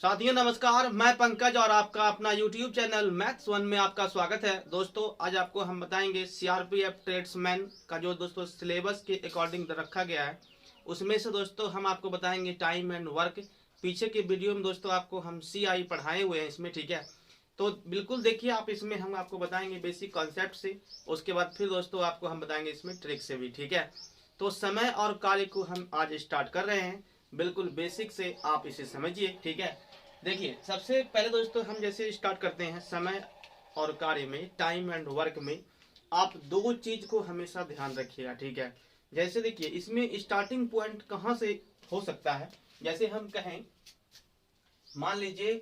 साथियों नमस्कार, मैं पंकज और आपका अपना YouTube चैनल मैथ्स वन में आपका स्वागत है। दोस्तों आज आपको हम बताएंगे सीआरपीएफ ट्रेड्समैन का जो दोस्तों सिलेबस के अकॉर्डिंग रखा गया है, उसमें से दोस्तों हम आपको बताएंगे टाइम एंड वर्क। पीछे के वीडियो में दोस्तों आपको हम CI पढ़ाए हुए हैं इसमें, ठीक है। तो बिल्कुल देखिए आप, इसमें हम आपको बताएंगे बेसिक कॉन्सेप्ट से, उसके बाद फिर दोस्तों आपको हम बताएंगे इसमें ट्रिक से भी, ठीक है। तो समय और कार्य को हम आज स्टार्ट कर रहे हैं, बिल्कुल बेसिक से आप इसे समझिए, ठीक है। देखिए सबसे पहले दोस्तों हम जैसे स्टार्ट करते हैं समय और कार्य में, टाइम एंड वर्क में आप दो चीज को हमेशा ध्यान रखिएगा, ठीक है। जैसे देखिए इसमें स्टार्टिंग पॉइंट कहाँ से हो सकता है, जैसे हम कहें मान लीजिए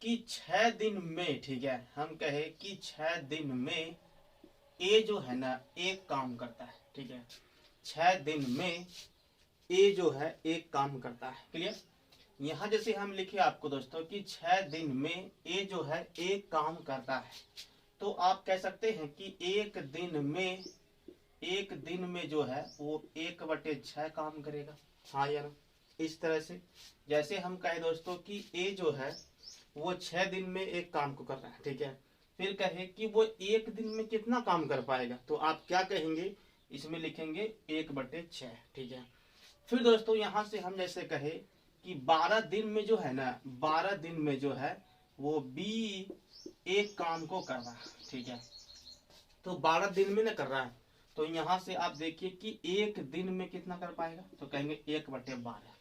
कि 6 दिन में, ठीक है, हम कहें कि 6 दिन में ए जो है ना एक काम करता है, ठीक है। 6 दिन में ए जो है एक काम करता है, क्लियर। यहाँ जैसे हम लिखे आपको दोस्तों कि 6 दिन में ए जो है एक काम करता है, तो आप कह सकते हैं कि एक दिन में जो है वो 1/6 काम करेगा, हाँ या ना। इस तरह से जैसे हम कहे दोस्तों कि ए जो है वो 6 दिन में एक काम को कर रहा है, ठीक है। फिर कहे कि वो एक दिन में कितना काम कर पाएगा, तो आप क्या कहेंगे, इसमें लिखेंगे 1/6, ठीक है। फिर दोस्तों यहाँ से हम जैसे कहे कि 12 दिन में जो है ना, 12 दिन में जो है वो बी एक काम को कर रहा है, ठीक है। तो 12 दिन में ना कर रहा है, तो यहाँ से आप देखिए कि एक दिन में कितना कर पाएगा, तो कहेंगे 1/12।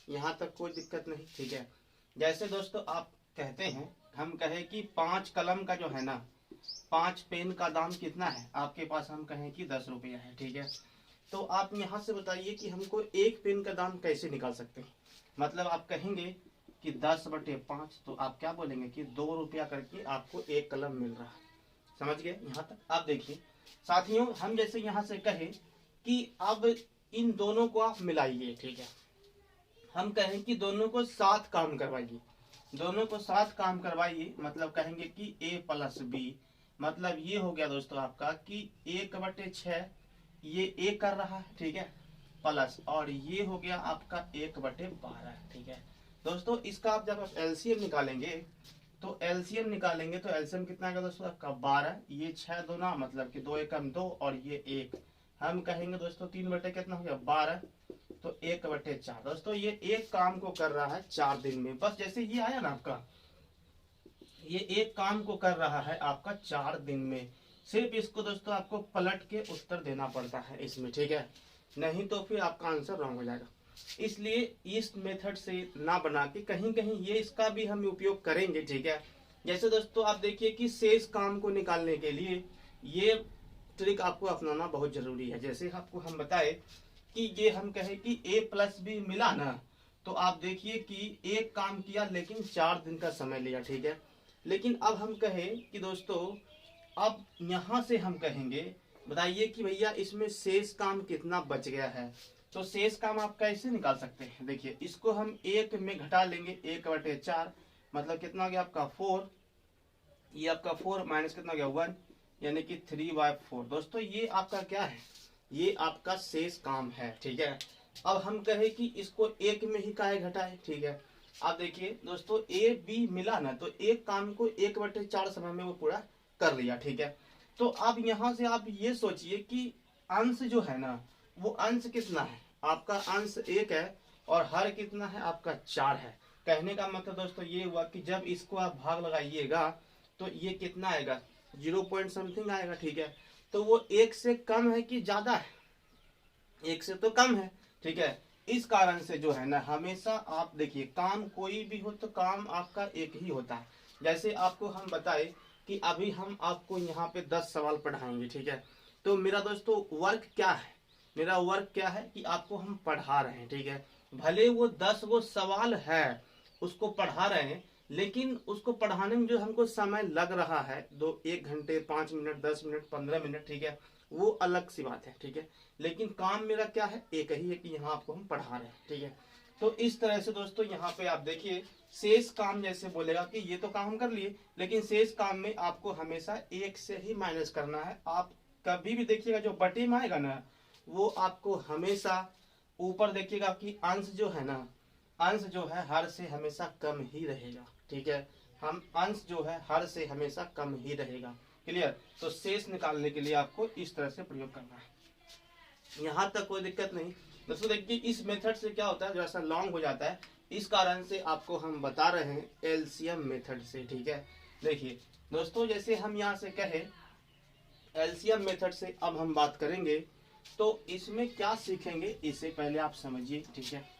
यहाँ तक कोई दिक्कत नहीं, ठीक है। जैसे दोस्तों आप कहते हैं, हम कहे कि 5 कलम का जो है ना, 5 पेन का दाम कितना है आपके पास, हम कहें कि 10 रुपया है, ठीक है। तो आप यहाँ से बताइए कि हमको एक पेन का दाम कैसे निकाल सकते हैं। मतलब आप कहेंगे कि 10/5, तो आप क्या बोलेंगे कि 2 रुपया करके आपको एक कलम मिल रहा है। समझ गए यहाँ तक। आप देखिए साथियों, हम जैसे यहाँ से कहे कि अब इन दोनों को आप मिलाइए, ठीक है। हम कहें कि दोनों को साथ काम करवाइए, दोनों को साथ काम करवाइए, मतलब कहेंगे कि A+B, मतलब ये हो गया दोस्तों आपका कि 1/6 ये ए कर रहा है, ठीक है, प्लस और ये हो गया आपका 1/12, ठीक है। दोस्तों इसका आप जब एलसीएम निकालेंगे तो एलसीएम कितना आएगा दोस्तों आपका 12, ये 6 दूना मतलब कि 2 एकम 2 और ये 1, हम कहेंगे दोस्तों 3 कितना हो गया 12, तो 1/4। दोस्तों ये एक काम को कर रहा है 4 दिन में, बस जैसे ये आया ना आपका, ये एक काम को कर रहा है आपका 4 दिन में। सिर्फ इसको दोस्तों आपको पलट के उत्तर देना पड़ता है इसमें, ठीक है, नहीं तो फिर आपका आंसर रॉन्ग हो जाएगा। इसलिए इस मेथड से ना बना के कहीं कहीं ये इसका भी हम उपयोग करेंगे, ठीक है। जैसे दोस्तों आप देखिए कि शेष काम को निकालने के लिए ये ट्रिक आपको अपनाना बहुत जरूरी है। जैसे आपको हम बताए कि ये हम कहे कि A+B मिला ना, तो आप देखिए कि एक काम किया लेकिन 4 दिन का समय लिया, ठीक है। लेकिन अब हम कहे कि दोस्तों अब यहाँ से हम कहेंगे बताइए कि भैया इसमें शेष काम कितना बच गया है, तो शेष काम आप कैसे निकाल सकते हैं। देखिए इसको हम एक में घटा लेंगे, 1/4 मतलब कितना हो गया आपका 4, ये आपका 4 माइनस कितना हो गया 1, यानी कि 3/4। दोस्तों ये आपका क्या है, ये आपका शेष काम है, ठीक है। अब हम कहे कि इसको एक में ही काहे घटाए, ठीक है। आप देखिए दोस्तों A B मिला ना, तो एक काम को 1/4 समय में वो पूरा कर लिया, ठीक है। तो अब यहाँ से आप ये सोचिए कि अंश जो है ना, वो अंश कितना है आपका, अंश 1 है और हर कितना है आपका 4 है। कहने का मतलब दोस्तों ये हुआ कि जब इसको आप भाग लगाइएगा तो ये कितना आएगा, 0 पॉइंट समथिंग आएगा, ठीक है। तो वो 1 से कम है कि ज्यादा है, 1 से तो कम है, ठीक है। इस कारण से जो है ना हमेशा आप देखिए काम कोई भी हो तो काम आपका एक ही होता है। जैसे आपको हम बताए कि अभी हम आपको यहाँ पे 10 सवाल पढ़ाएंगे, ठीक है। तो मेरा दोस्तों वर्क क्या है, मेरा वर्क क्या है कि आपको हम पढ़ा रहे हैं, ठीक है। भले वो 10 वो सवाल है उसको पढ़ा रहे हैं, लेकिन उसको पढ़ाने में जो हमको समय लग रहा है 1 घंटे 5 मिनट 10 मिनट 15 मिनट, ठीक है, वो अलग सी बात है, ठीक है। लेकिन काम मेरा क्या है, एक ही है कि यहाँ आपको हम पढ़ा रहे हैं, ठीक है। तो इस तरह से दोस्तों यहाँ पे आप देखिए शेष काम जैसे बोलेगा कि ये तो काम हम कर लिए, लेकिन शेष काम में आपको हमेशा 1 से ही माइनस करना है। आप कभी भी देखिएगा जो बटे में आएगा ना, वो आपको हमेशा ऊपर देखिएगा कि अंश जो है ना, अंश जो है हर से हमेशा कम ही रहेगा, ठीक है। हम अंश जो है हर से हमेशा कम ही रहेगा, क्लियर। तो शेष निकालने के लिए आपको इस तरह से प्रयोग करना है, यहाँ तक कोई दिक्कत नहीं। दोस्तों देखिए इस मेथड से क्या होता है, जो ऐसा लॉन्ग हो जाता है, इस कारण से आपको हम बता रहे हैं एलसीएम मेथड से, ठीक है। देखिए दोस्तों जैसे हम यहाँ से कहे एलसीएम मेथड से अब हम बात करेंगे, तो इसमें क्या सीखेंगे इससे पहले आप समझिए, ठीक है।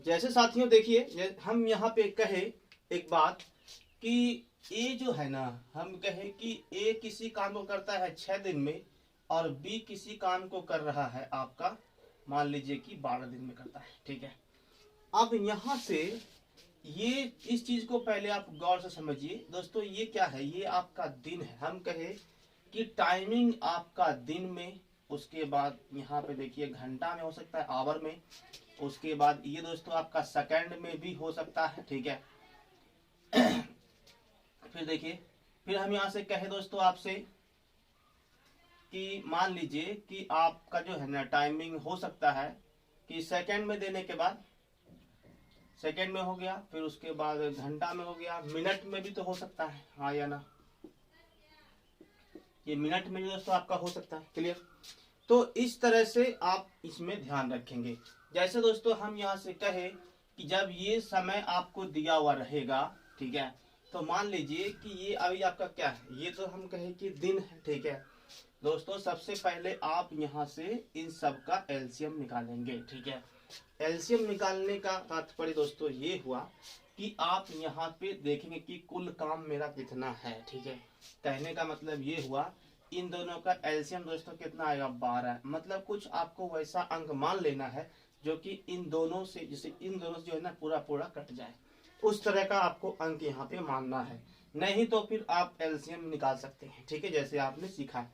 जैसे साथियों देखिए हम यहाँ पे कहे एक बात कि ए जो है ना, हम कहे कि ए किसी काम को करता है 6 दिन में और बी किसी काम को कर रहा है आपका मान लीजिए कि 12 दिन में करता है, ठीक है। अब यहाँ से ये इस चीज को पहले आप गौर से समझिए दोस्तों, ये क्या है, ये आपका दिन है। हम कहे कि टाइमिंग आपका दिन में, उसके बाद यहाँ पे देखिए घंटा में हो सकता है, आवर में, उसके बाद ये दोस्तों आपका सेकंड में भी हो सकता है, ठीक है। फिर देखिए फिर हम यहाँ से कहे दोस्तों आपसे कि मान लीजिए कि आपका जो है ना टाइमिंग हो सकता है कि सेकंड में देने के बाद सेकंड में हो गया, फिर उसके बाद घंटा में हो गया, मिनट में भी तो हो सकता है, हाँ या ना, ये मिनट में दोस्तों आपका हो सकता है, क्लियर। तो इस तरह से आप इसमें ध्यान रखेंगे। जैसे दोस्तों हम यहाँ से कहे कि जब ये समय आपको दिया हुआ रहेगा, ठीक है, तो मान लीजिए कि ये अभी आपका क्या है, ये तो हम कहे कि दिन है, ठीक है। दोस्तों सबसे पहले आप यहाँ से इन सब का एलसीएम निकालेंगे, ठीक है। एलसीएम निकालने का तात्पर्य दोस्तों ये हुआ कि आप यहाँ पे देखेंगे कि कुल काम मेरा कितना है, ठीक है। कहने का मतलब ये हुआ इन दोनों का एलसीएम दोस्तों कितना आएगा, 12। मतलब कुछ आपको वैसा अंक मान लेना है जो कि इन दोनों से, जैसे इन दोनों से जो है ना पूरा पूरा कट जाए, उस तरह का आपको अंक यहाँ पे मानना है, नहीं तो फिर आप एलसीएम निकाल सकते हैं, ठीक है, जैसे आपने सीखा है।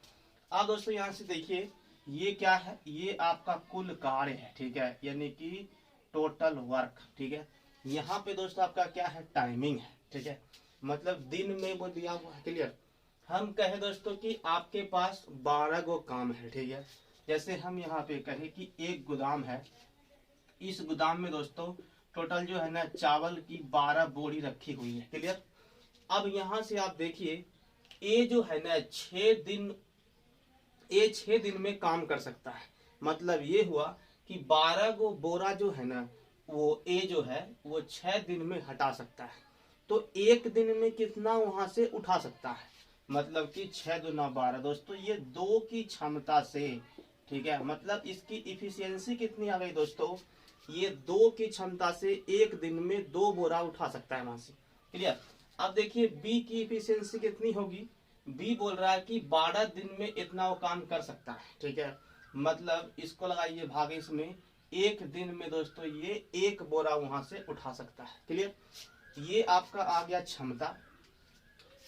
अब दोस्तों यहाँ से देखिए ये क्या है, ये आपका कुल कार्य है, ठीक है, यानी कि टोटल वर्क, ठीक है। यहाँ पे दोस्तों आपका क्या है, टाइमिंग है, ठीक है, मतलब दिन में वो दिया हुआ है, क्लियर। हम कहे दोस्तों कि आपके पास 12 गो काम है, ठीक है। जैसे हम यहाँ पे कहे कि एक गोदाम है, इस गोदाम में दोस्तों टोटल जो है ना चावल की 12 बोरी रखी हुई है, क्लियर। अब यहाँ से आप देखिए ए जो है ना 6 दिन में काम कर सकता है, मतलब ये हुआ कि 12 गो बोरा जो है ना वो ए जो है वो 6 दिन में हटा सकता है। तो एक दिन में कितना वहां से उठा सकता है, मतलब कि 6 दूना 12 दोस्तों, ये 2 की क्षमता से, ठीक है, मतलब इसकी इफिशियंसी कितनी आ गई दोस्तों, ये 2 की क्षमता से एक दिन में 2 बोरा उठा सकता है वहां से, क्लियर। अब देखिए बी की इफिशियंसी कितनी होगी, बी बोल रहा है कि 12 दिन में इतना वो काम कर सकता है, ठीक है, मतलब इसको लगाइए भाग इसमें, एक दिन में दोस्तों ये 1 बोरा वहां से उठा सकता है, क्लियर। ये आपका आ गया क्षमता।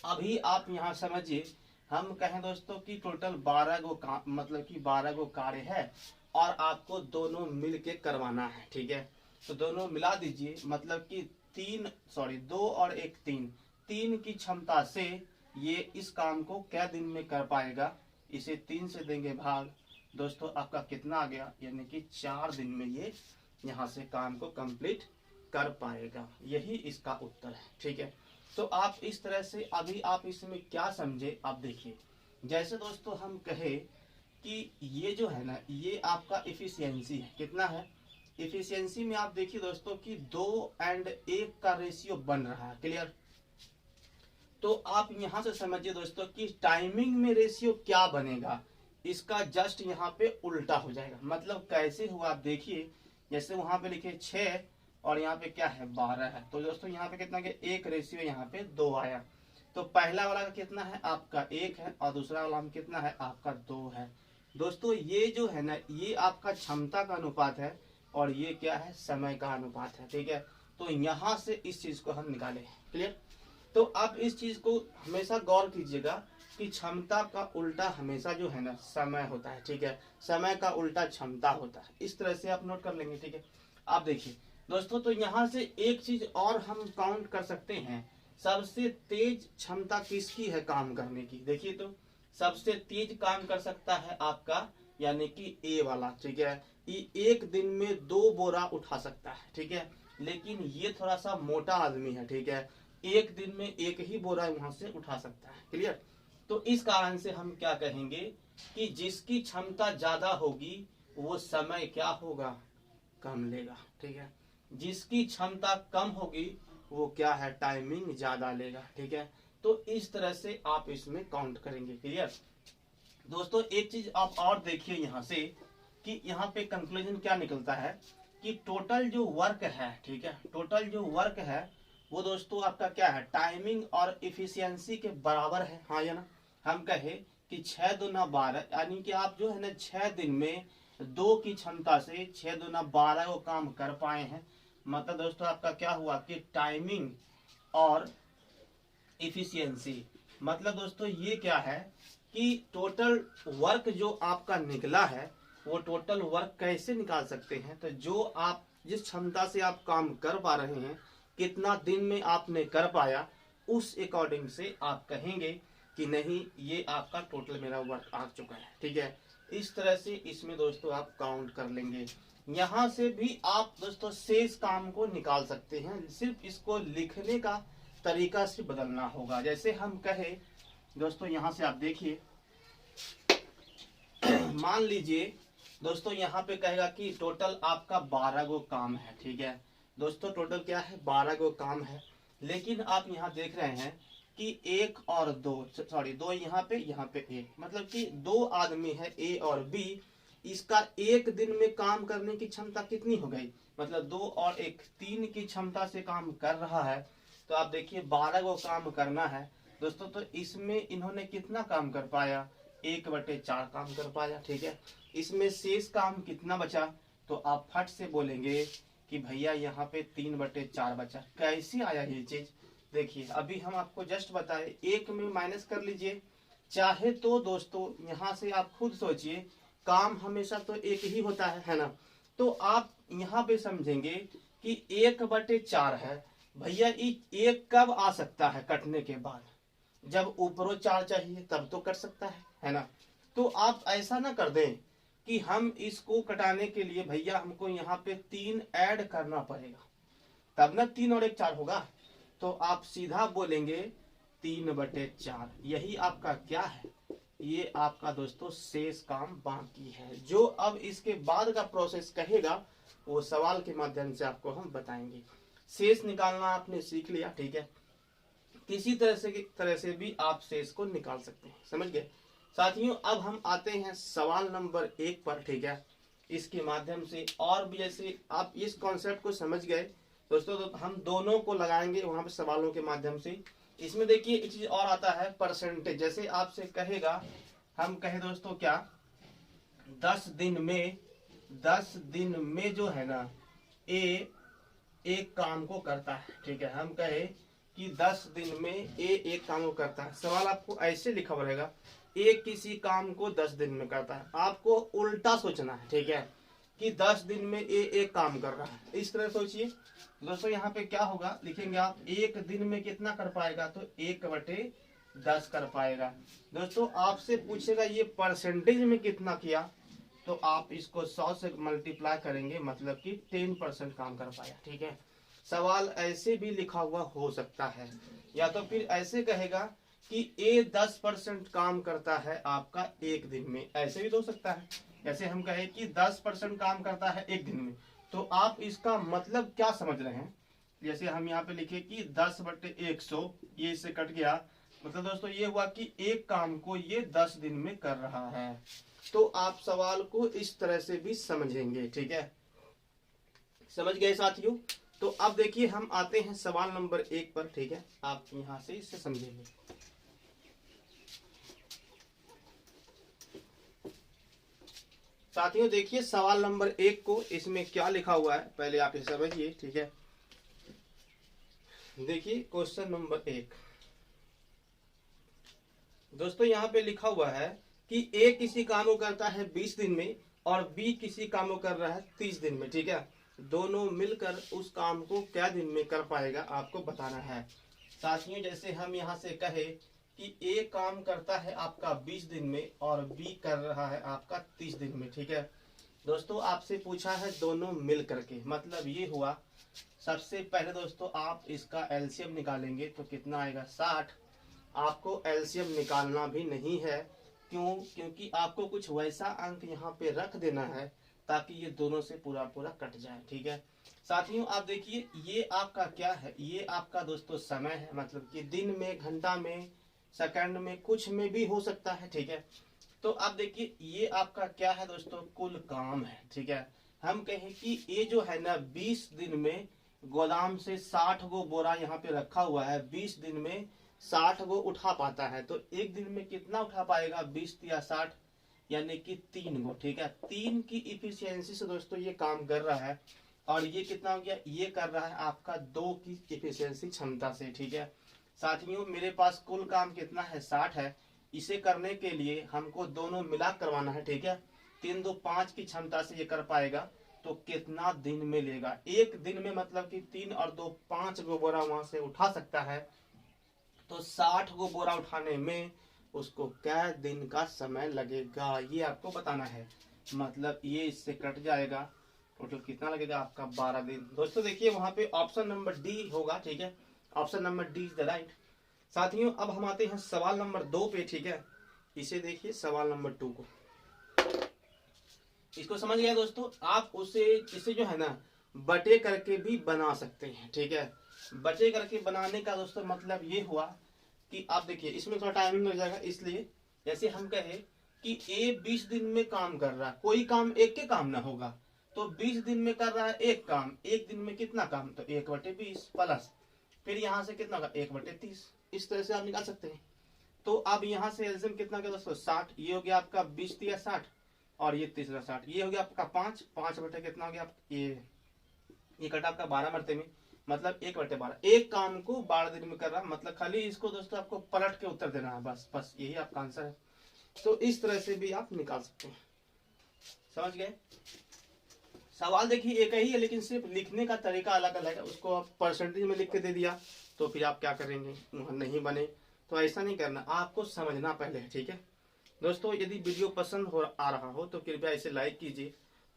अभी आप यहाँ समझिए हम कहें दोस्तों कि टोटल 12 गो काम, मतलब कि 12 गो कार्य है और आपको दोनों मिल के करवाना है, ठीक है। तो दोनों मिला दीजिए, मतलब कि 2 और 1 3 की क्षमता से ये इस काम को क्या दिन में कर पाएगा, इसे 3 से देंगे भाग, दोस्तों आपका कितना आ गया, यानी कि 4 दिन में ये यहाँ से काम को कंप्लीट कर पाएगा। यही इसका उत्तर है, ठीक है। तो आप इस तरह से अभी आप इसमें क्या समझे, आप देखिए। जैसे दोस्तों हम कहे कि ये जो है ना ये आपका इफिशियंसी है, कितना है, इफिशियंसी में आप देखिए दोस्तों कि 2 और 1 का रेशियो बन रहा है, क्लियर। तो आप यहाँ से समझिए दोस्तों कि टाइमिंग में रेशियो क्या बनेगा, इसका जस्ट यहाँ पे उल्टा हो जाएगा। मतलब कैसे हुआ आप देखिए, जैसे वहां पे लिखे 6 और यहाँ पे क्या है 12 है, तो दोस्तों यहाँ पे कितना गया, 1 रेशियो यहाँ पे 2 आया। तो पहला वाला का कितना है आपका 1 है और दूसरा वाला में कितना है आपका 2 है। दोस्तों ये जो है ना ये आपका क्षमता का अनुपात है और ये क्या है, समय का अनुपात है, ठीक है। तो यहाँ से इस चीज को हम निकाले, क्लियर। तो आप इस चीज को हमेशा गौर कीजिएगा कि क्षमता का उल्टा हमेशा जो है ना समय होता है, ठीक है, समय का उल्टा क्षमता होता है। इस तरह से आप नोट कर लेंगे, ठीक है। आप देखिए दोस्तों, तो यहाँ से एक चीज और हम काउंट कर सकते हैं, सबसे तेज क्षमता किसकी है काम करने की, देखिए तो सबसे तेज काम कर सकता है आपका यानी कि ए वाला, ठीक है, ये एक दिन में 2 बोरा उठा सकता है, ठीक है। लेकिन ये थोड़ा सा मोटा आदमी है, ठीक है, एक दिन में एक ही बोरा वहां से उठा सकता है। क्लियर? तो इस कारण से हम क्या कहेंगे कि जिसकी क्षमता ज्यादा होगी वो समय क्या होगा, कम लेगा, ठीक है। जिसकी क्षमता कम होगी वो क्या है, टाइमिंग ज्यादा लेगा, ठीक है। तो इस तरह से आप इसमें काउंट करेंगे। क्लियर? दोस्तों एक चीज आप और देखिए यहाँ से कि यहाँ पे कंक्लूजन क्या निकलता है कि टोटल जो वर्क है, ठीक है, टोटल जो वर्क है वो दोस्तों आपका क्या है, टाइमिंग और इफिशियंसी के बराबर है, हाँ या ना। हम कहे कि 6 दूना 12, यानी कि आप जो है ना 6 दिन में 2 की क्षमता से 6 दूना 12 को काम कर पाए हैं। मतलब दोस्तों आपका क्या हुआ कि टाइमिंग और इफिशियंसी, मतलब दोस्तों ये क्या है कि टोटल वर्क जो आपका निकला है वो टोटल वर्क कैसे निकाल सकते हैं, तो जो आप जिस क्षमता से आप काम कर पा रहे हैं, कितना दिन में आपने कर पाया, उस अकॉर्डिंग से आप कहेंगे कि नहीं ये आपका टोटल मेरा वर्क आ चुका है, ठीक है। इस तरह से इसमें दोस्तों आप काउंट कर लेंगे। यहाँ से भी आप दोस्तों शेष काम को निकाल सकते हैं, सिर्फ इसको लिखने का तरीका से बदलना होगा। जैसे हम कहे दोस्तों यहाँ से आप देखिए, मान लीजिए दोस्तों यहाँ पे कहेगा कि टोटल आपका 12 गो काम है, ठीक है। दोस्तों टोटल क्या है, 12 गो काम है। लेकिन आप यहाँ देख रहे हैं कि 1 और 2, सॉरी 2 यहाँ पे 1, मतलब कि 2 आदमी है ए और बी। इसका एक दिन में काम करने की क्षमता कितनी हो गई, मतलब 2 और 1 3 की क्षमता से काम कर रहा है। तो आप देखिए 12 गो काम करना है दोस्तों, तो इसमें इन्होंने कितना काम कर पाया, 1/4 काम कर पाया, ठीक है। इसमें शेष काम कितना बचा, तो आप फट से बोलेंगे कि भैया यहाँ पे 3/4 बचा। कैसे आया ये चीज, देखिए अभी हम आपको जस्ट बताए, 1 में माइनस कर लीजिए। चाहे तो दोस्तों यहाँ से आप खुद सोचिए, काम हमेशा तो एक ही होता है ना। तो आप यहाँ पे समझेंगे कि 1/4 है, भैया एक कब आ सकता है कटने के बाद, जब ऊपरों 4 चाहिए तब तो कट सकता है ना। तो आप ऐसा ना कर दें कि हम इसको कटाने के लिए भैया हमको यहाँ पे 3 ऐड करना पड़ेगा, तब ना 3 और 1 4 होगा। तो आप सीधा बोलेंगे 3/4, यही आपका क्या है, ये आपका दोस्तों शेष काम बाकी है। जो अब इसके बाद का प्रोसेस कहेगा वो सवाल के माध्यम से आपको हम बताएंगे। शेष निकालना आपने सीख लिया, ठीक है। किसी तरह से भी आप शेष को निकाल सकते हैं, समझ गए साथियों। अब हम आते हैं सवाल नंबर 1 पर, ठीक है। इसके माध्यम से और भी जैसे आप इस कॉन्सेप्ट को समझ गए दोस्तों, तो हम दोनों को लगाएंगे वहां पे सवालों के माध्यम से। इसमें देखिए एक चीज और आता है परसेंटेज। जैसे आपसे कहेगा, हम कहे दोस्तों क्या, 10 दिन में जो है ना ए एक काम को करता है, ठीक है। हम कहे कि 10 दिन में ए एक काम को करता है। सवाल आपको ऐसे लिखा हुआ रहेगा, ए किसी काम को 10 दिन में करता है। आपको उल्टा सोचना है, ठीक है, कि 10 दिन में ए एक काम कर रहा है। इस तरह सोचिए दोस्तों, यहाँ पे क्या होगा, लिखेंगे आप एक दिन में कितना कर पाएगा, तो 1/10 कर पाएगा। दोस्तों आपसे पूछेगा ये परसेंटेज में कितना किया, तो आप इसको 100 से मल्टीप्लाई करेंगे, मतलब कि 10% काम कर पाया, ठीक है। सवाल ऐसे भी लिखा हुआ हो सकता है, या तो फिर ऐसे कहेगा कि ए 10% काम करता है आपका एक दिन में, ऐसे भी तो हो सकता है। जैसे हम कहे कि 10% काम करता है एक दिन में, तो आप इसका मतलब क्या समझ रहे हैं। जैसे हम यहाँ पे लिखे कि 10/100, ये इससे कट गया, मतलब दोस्तों ये हुआ कि एक काम को ये 10 दिन में कर रहा है। तो आप सवाल को इस तरह से भी समझेंगे, ठीक है। समझ गए साथियों। तो अब देखिए हम आते हैं सवाल नंबर 1 पर, ठीक है। आप यहाँ से इसे समझेंगे। साथियों देखिए सवाल नंबर 1 को, इसमें क्या लिखा हुआ है पहले आप इसे समझिए, ठीक है। देखिए क्वेश्चन नंबर 1 दोस्तों, यहाँ पे लिखा हुआ है कि ए किसी काम को करता है 20 दिन में और बी किसी काम को कर रहा है 30 दिन में, ठीक है। दोनों मिलकर उस काम को क्या दिन में कर पाएगा आपको बताना है। साथियों जैसे हम यहाँ से कहे कि ए काम करता है आपका 20 दिन में और बी कर रहा है आपका 30 दिन में। ठीक है दोस्तों, आपसे पूछा है दोनों मिल करके, मतलब ये हुआ। सबसे पहले दोस्तों आप इसका एलसीएम निकालेंगे तो कितना आएगा 60। आपको एलसीएम निकालना भी नहीं है, क्यों? क्योंकि आपको कुछ वैसा अंक यहाँ पे रख देना है ताकि ये दोनों से पूरा पूरा कट जाए। ठीक है साथियों, आप देखिए ये आपका क्या है, ये आपका दोस्तों समय है, मतलब कि दिन में, घंटा में, सेकंड में, कुछ में भी हो सकता है। ठीक है, तो आप देखिए ये आपका क्या है दोस्तों, कुल काम है। ठीक है, हम कहें कि ये जो है ना 20 दिन में गोदाम से 60 गो बोरा यहाँ पे रखा हुआ है, 20 दिन में 60 गो उठा पाता है, तो एक दिन में कितना उठा पाएगा 20 या 60, यानी कि 3 गो। ठीक है, 3 की इफिशियंसी से दोस्तों ये काम कर रहा है। और ये कितना हो गया, ये कर रहा है आपका 2 की इफिशियंसी क्षमता से। ठीक है साथियों, मेरे पास कुल काम कितना है 60 है। इसे करने के लिए हमको दोनों मिला करवाना है। ठीक है, 3 2 5 की क्षमता से ये कर पाएगा, तो कितना दिन में लेगा, एक दिन में, मतलब कि 3 और 2 5 गो बोरा वहां से उठा सकता है। तो 60 गो बोरा उठाने में उसको क्या दिन का समय लगेगा, ये आपको बताना है। मतलब ये इससे कट जाएगा, टोटल कितना लगेगा आपका 12 दिन। दोस्तों देखिए वहां पे ऑप्शन नंबर डी होगा। ठीक है, option number D is the right. साथियों अब हम आते हैं सवाल नंबर 2 पे। ठीक है, इसे देखिए सवाल नंबर 2 को, इसको समझ गया दोस्तों। आप इसे जो है ना बटे करके भी बना सकते हैं। ठीक है, बटे करके बनाने का दोस्तों मतलब ये हुआ कि आप देखिए इसमें थोड़ा टाइमिंग लग जाएगा, इसलिए जैसे हम कहे कि ए 20 दिन में काम कर रहा है, कोई काम एक के काम ना होगा, तो 20 दिन में कर रहा है एक काम, एक दिन में कितना काम, तो 1/20 प्लस फिर यहाँ से कितना होगा 1/30। इस तरह से आप निकाल सकते हैं। तो अब यहाँ से एल्सियम कितना गया दोस्तों 60, ये हो गया आपका 20 या 60, और ये तीसरा 60, ये हो गया आपका 5 बटे कितना हो गया, ये कटा आपका 12 मरते में, मतलब 1/12। एक काम को 12 दिन में कर रहा, मतलब खाली इसको दोस्तों आपको पलट के उत्तर देना है, बस यही आपका आंसर है। तो इस तरह से भी आप निकाल सकते हैं। समझ गए? सवाल देखिए एक ही है, लेकिन सिर्फ लिखने का तरीका अलग अलग है। उसको आप परसेंटेज में लिख के दे दिया तो फिर आप क्या करेंगे, वहां नहीं बने। तो ऐसा नहीं करना, आपको समझना पहले है। ठीक है दोस्तों, यदि वीडियो पसंद आ रहा हो तो कृपया इसे लाइक कीजिए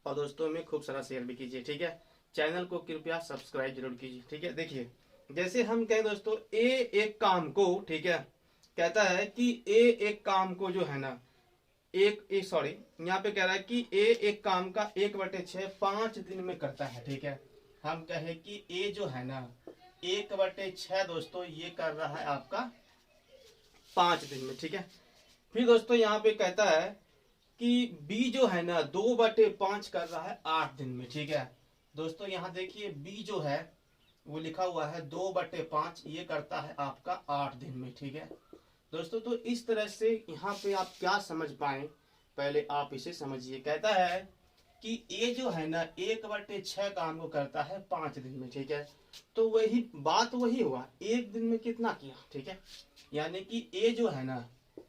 और दोस्तों में खूब सारा शेयर भी कीजिए। ठीक है, चैनल को कृपया सब्सक्राइब जरूर कीजिए। ठीक है, देखिए जैसे हम कहें दोस्तों ए एक काम को, ठीक है, कहता है कि ए एक काम को जो है ना सॉरी यहाँ पे कह रहा है कि ए एक काम का 1/6 5 दिन में करता है। ठीक है, हम कहे कि ए जो है ना 1/6 दोस्तों ये कर रहा है आपका 5 दिन में। ठीक है, फिर दोस्तों यहाँ पे कहता है कि बी जो है ना 2/5 कर रहा है 8 दिन में। ठीक है दोस्तों, यहाँ देखिए बी जो है वो लिखा हुआ है 2/5, ये करता है आपका 8 दिन में। ठीक है दोस्तों, तो इस तरह से यहाँ पे आप क्या समझ पाए, पहले आप इसे समझिए। कहता है कि ए जो है ना 1/6 काम को करता है 5 दिन में। ठीक है, तो वही बात वही हुआ, एक दिन में कितना किया। ठीक है, यानी कि ए जो है ना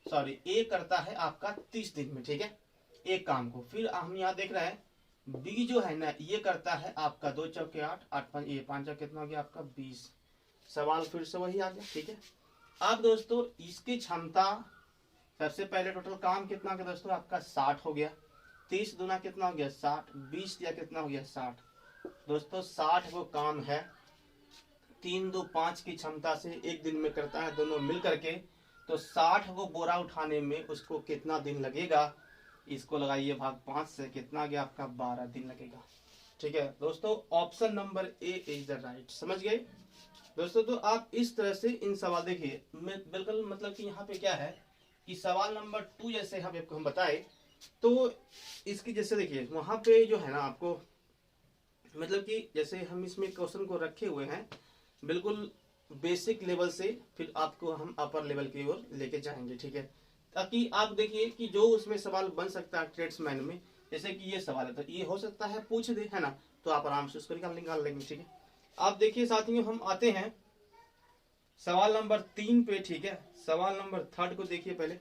ए करता है आपका 30 दिन में। ठीक है, एक काम को। फिर हम यहाँ देख रहे हैं बी जो है ना ये करता है आपका 2 चौके 8, 8 5 चौके कितना हो गया आपका 20। सवाल फिर से वही आ गया। ठीक है, अब दोस्तों इसकी क्षमता, सबसे पहले टोटल काम कितना हो गया दोस्तों आपका 60 हो गया, 30 दूना कितना हो गया 60, 20 या कितना हो गया 60। दोस्तों 60 को काम है, 3 2 5 की क्षमता से एक दिन में करता है, दोनों मिल करके। तो 60 को बोरा उठाने में उसको कितना दिन लगेगा, इसको लगाइए भाग 5 से, कितना गया आपका 12 दिन लगेगा। ठीक है दोस्तों, option number A is the right. समझ गए दोस्तों? तो आप इस तरह से इन सवाल देखिए, बिल्कुल मतलब कि यहाँ पे क्या है कि सवाल नंबर 2 जैसे हम बताए, तो इसकी जैसे देखिए वहां पे जो है ना आपको, मतलब कि जैसे हम इसमें क्वेश्चन को रखे हुए हैं बिल्कुल बेसिक लेवल से, फिर आपको हम अपर लेवल की ओर लेके जाएंगे। ठीक है, ताकि आप देखिए कि जो उसमें सवाल बन सकता है ट्रेड्समैन में, जैसे कि ये सवाल है तो ये हो सकता है पूछ दे, है ना, तो आप आराम से उसको निकाल लेंगे। ठीक है, आप देखिए साथियों हम आते हैं सवाल नंबर 3 पे। ठीक है, सवाल नंबर 3 को देखिए पहले।